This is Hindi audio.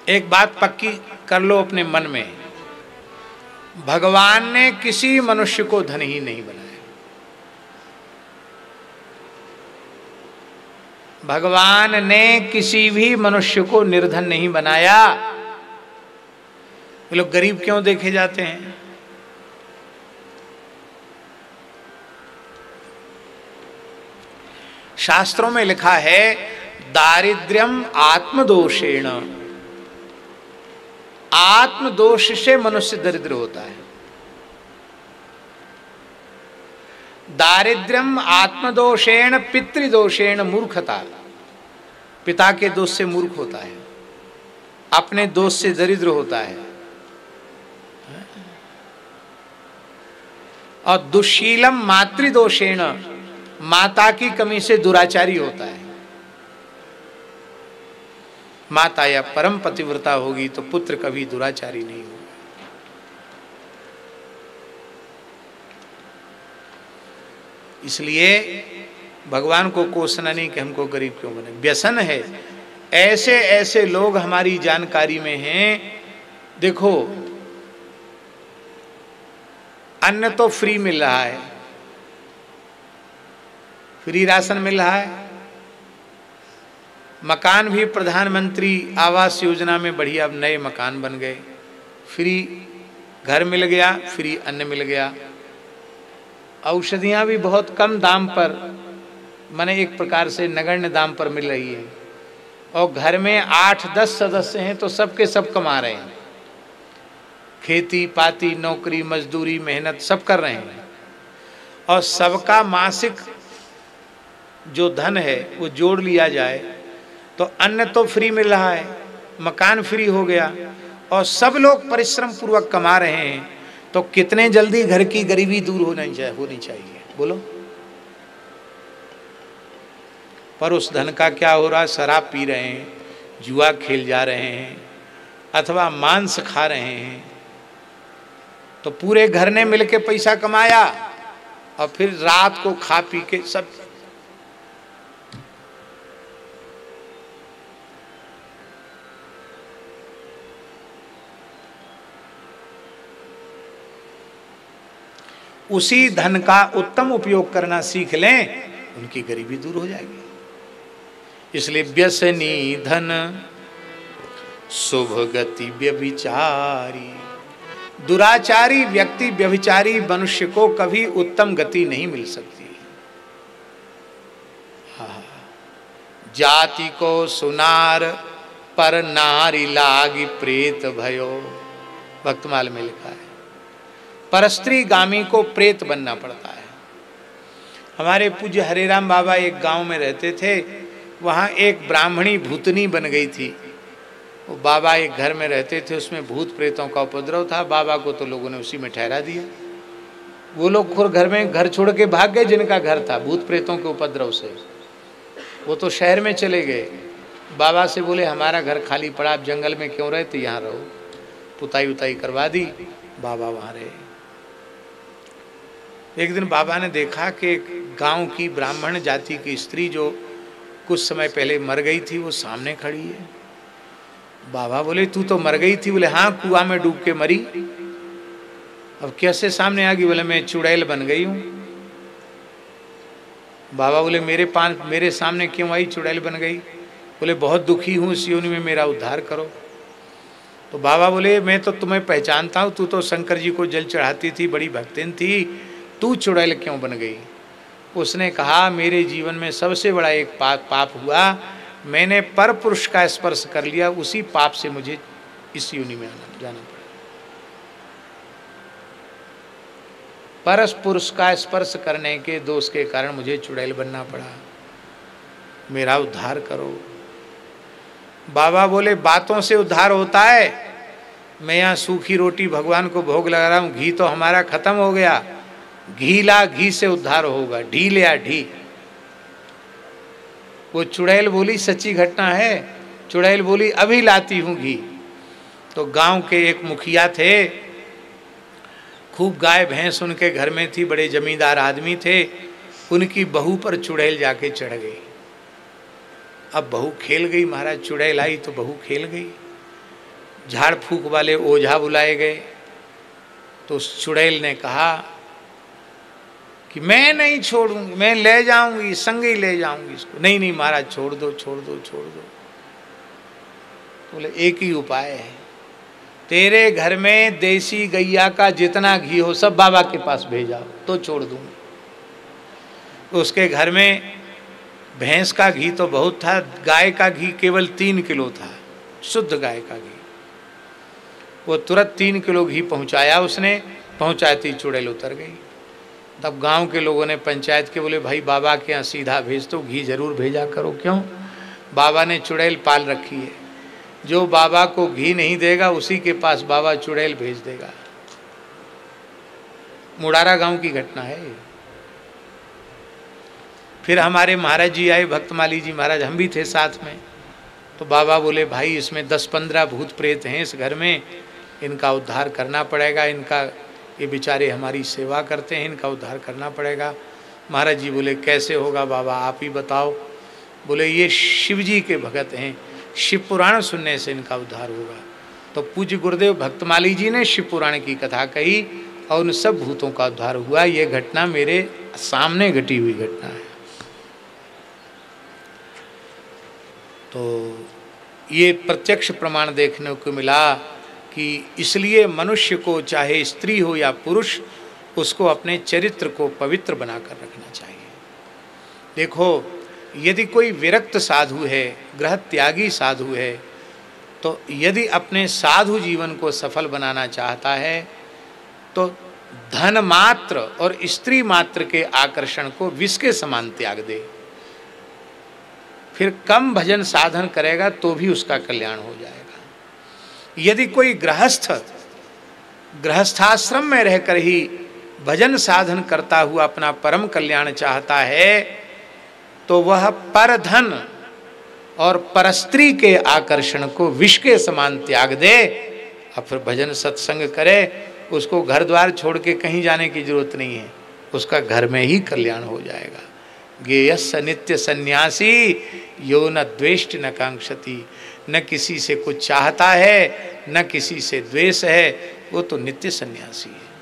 एक बात पक्की कर लो अपने मन में, भगवान ने किसी मनुष्य को धनी नहीं बनाया। भगवान ने किसी भी मनुष्य को निर्धन नहीं बनाया। ये लोग गरीब क्यों देखे जाते हैं? शास्त्रों में लिखा है दारिद्र्यम आत्मदोषेण, आत्मदोष से मनुष्य दरिद्र होता है। दारिद्र्यम आत्मदोषेण पितृदोषेण मूर्खता, पिता के दोष से मूर्ख होता है, अपने दोष से दरिद्र होता है। और दुशीलम मातृदोषेण, माता की कमी से दुराचारी होता है। माता या परम पतिव्रता होगी तो पुत्र कभी दुराचारी नहीं होगा। इसलिए भगवान को कोसना नहीं कि हमको गरीब क्यों बने। व्यसन है, ऐसे ऐसे लोग हमारी जानकारी में हैं। देखो, अन्न तो फ्री मिल रहा है, फ्री राशन मिल रहा है, मकान भी प्रधानमंत्री आवास योजना में बढ़िया नए मकान बन गए, फ्री घर मिल गया, फ्री अन्न मिल गया, औषधियाँ भी बहुत कम दाम पर, माने एक प्रकार से नगण्य दाम पर मिल रही है। और घर में 8-10 सदस्य हैं तो सबके सब कमा रहे हैं, खेती पाती नौकरी मजदूरी मेहनत सब कर रहे हैं। और सबका मासिक जो धन है वो जोड़ लिया जाए तो अन्न तो फ्री मिल रहा है, मकान फ्री हो गया, और सब लोग परिश्रम पूर्वक कमा रहे हैं, तो कितने जल्दी घर की गरीबी दूर होनी चाहिए बोलो। पर उस धन का क्या हो रहा है? शराब पी रहे हैं, जुआ खेल जा रहे हैं, अथवा मांस खा रहे हैं। तो पूरे घर ने मिलके पैसा कमाया और फिर रात को खा पी के सब। उसी धन का उत्तम उपयोग करना सीख लें, उनकी गरीबी दूर हो जाएगी। इसलिए व्यसनी धन शुभ गति व्यभिचारी, दुराचारी व्यक्ति व्यभिचारी मनुष्य को कभी उत्तम गति नहीं मिल सकती। जाति को सुनार पर नारी लागी प्रेत भयो, भक्तमाल में लिखा है। परस्त्री गामी को प्रेत बनना पड़ता है। हमारे पूज्य हरिराम बाबा एक गांव में रहते थे, वहाँ एक ब्राह्मणी भूतनी बन गई थी। वो बाबा एक घर में रहते थे, उसमें भूत प्रेतों का उपद्रव था। बाबा को तो लोगों ने उसी में ठहरा दिया। वो लोग खुद घर में घर छोड़ के भाग गए, जिनका घर था भूत प्रेतों के उपद्रव से। वो तो शहर में चले गए। बाबा से बोले हमारा घर खाली पड़ा, आप जंगल में क्यों रहे, तो यहाँ रहो। पुताई उताई करवा दी, बाबा वहाँ रहे। एक दिन बाबा ने देखा कि गांव की ब्राह्मण जाति की स्त्री जो कुछ समय पहले मर गई थी वो सामने खड़ी है। बाबा बोले तू तो मर गई थी? बोले हाँ, कुआं में डूब के मरी। अब कैसे सामने आ गई? बोले मैं चुड़ैल बन गई हूँ। बाबा बोले मेरे सामने क्यों आई, चुड़ैल बन गई? बोले बहुत दुखी हूँ, इस योनि में मेरा उद्धार करो। तो बाबा बोले मैं तो तुम्हें पहचानता हूँ, तू तो शंकर जी को जल चढ़ाती थी, बड़ी भक्तिन थी, तू चुड़ैल क्यों बन गई? उसने कहा मेरे जीवन में सबसे बड़ा एक पाप हुआ, मैंने पर पुरुष का स्पर्श कर लिया, उसी पाप से मुझे इस योनि में जाना पड़ा। पर पुरुष का स्पर्श करने के दोष के कारण मुझे चुड़ैल बनना पड़ा, मेरा उद्धार करो। बाबा बोले बातों से उद्धार होता है? मैं यहाँ सूखी रोटी भगवान को भोग लगा रहा हूँ, घी तो हमारा खत्म हो गया, घी ला, घी से उद्धार होगा, ढी ले आ ढी। वो चुड़ैल बोली सच्ची घटना है। चुड़ैल बोली अभी लाती हूँ घी। तो गांव के एक मुखिया थे, खूब गाय भैंस उनके घर में थी, बड़े जमींदार आदमी थे। उनकी बहू पर चुड़ैल जाके चढ़ गई। अब बहू खेल गई, महाराज चुड़ैल आई तो बहू खेल गई। झाड़ फूक वाले ओझा बुलाए गए। तो उस चुड़ैल ने कहा कि मैं नहीं छोड़ूंगी, मैं ले जाऊंगी, संग ही ले जाऊंगी इसको। नहीं नहीं महाराज, छोड़ दो छोड़ दो छोड़ दो। बोले एक ही उपाय है, तेरे घर में देसी गैया का जितना घी हो सब बाबा के पास भेजाओ तो छोड़ दूंगी। उसके घर में भैंस का घी तो बहुत था, गाय का घी केवल 3 किलो था, शुद्ध गाय का घी। वो तुरंत 3 किलो घी पहुंचाया उसने। पहुंचाती चुड़ैल उतर गई। तब गांव के लोगों ने पंचायत के बोले भाई बाबा के यहाँ सीधा भेज दो, घी जरूर भेजा करो। क्यों? बाबा ने चुड़ैल पाल रखी है, जो बाबा को घी नहीं देगा उसी के पास बाबा चुड़ैल भेज देगा। मुड़ारा गांव की घटना है। फिर हमारे महाराज जी आए, भक्तमाली जी महाराज, हम भी थे साथ में। तो बाबा बोले भाई इसमें 10-15 भूत प्रेत हैं इस घर में, इनका उद्धार करना पड़ेगा। इनका, ये बेचारे हमारी सेवा करते हैं, इनका उद्धार करना पड़ेगा। महाराज जी बोले कैसे होगा बाबा, आप ही बताओ। बोले ये शिव जी के भगत हैं, शिव पुराण सुनने से इनका उद्धार होगा। तो पूज्य गुरुदेव भक्तमाली जी ने शिव पुराण की कथा कही और उन सब भूतों का उद्धार हुआ। ये घटना मेरे सामने घटी हुई घटना है। तो ये प्रत्यक्ष प्रमाण देखने को मिला कि इसलिए मनुष्य को, चाहे स्त्री हो या पुरुष, उसको अपने चरित्र को पवित्र बनाकर रखना चाहिए। देखो, यदि कोई विरक्त साधु है, गृह त्यागी साधु है, तो यदि अपने साधु जीवन को सफल बनाना चाहता है तो धन मात्र और स्त्री मात्र के आकर्षण को विष के समान त्याग दे। फिर कम भजन साधन करेगा तो भी उसका कल्याण हो जाएगा। यदि कोई गृहस्थाश्रम में रहकर ही भजन साधन करता हुआ अपना परम कल्याण चाहता है तो वह पर धन और परस्त्री के आकर्षण को विष के समान त्याग दे और फिर भजन सत्संग करे। उसको घर द्वार छोड़ के कहीं जाने की जरूरत नहीं है, उसका घर में ही कल्याण हो जाएगा। गेयस्य नित्य सन्यासी यो न द्वेष्ट न कांक्षति। न किसी से कुछ चाहता है, न किसी से द्वेष है, वो तो नित्य सन्यासी है।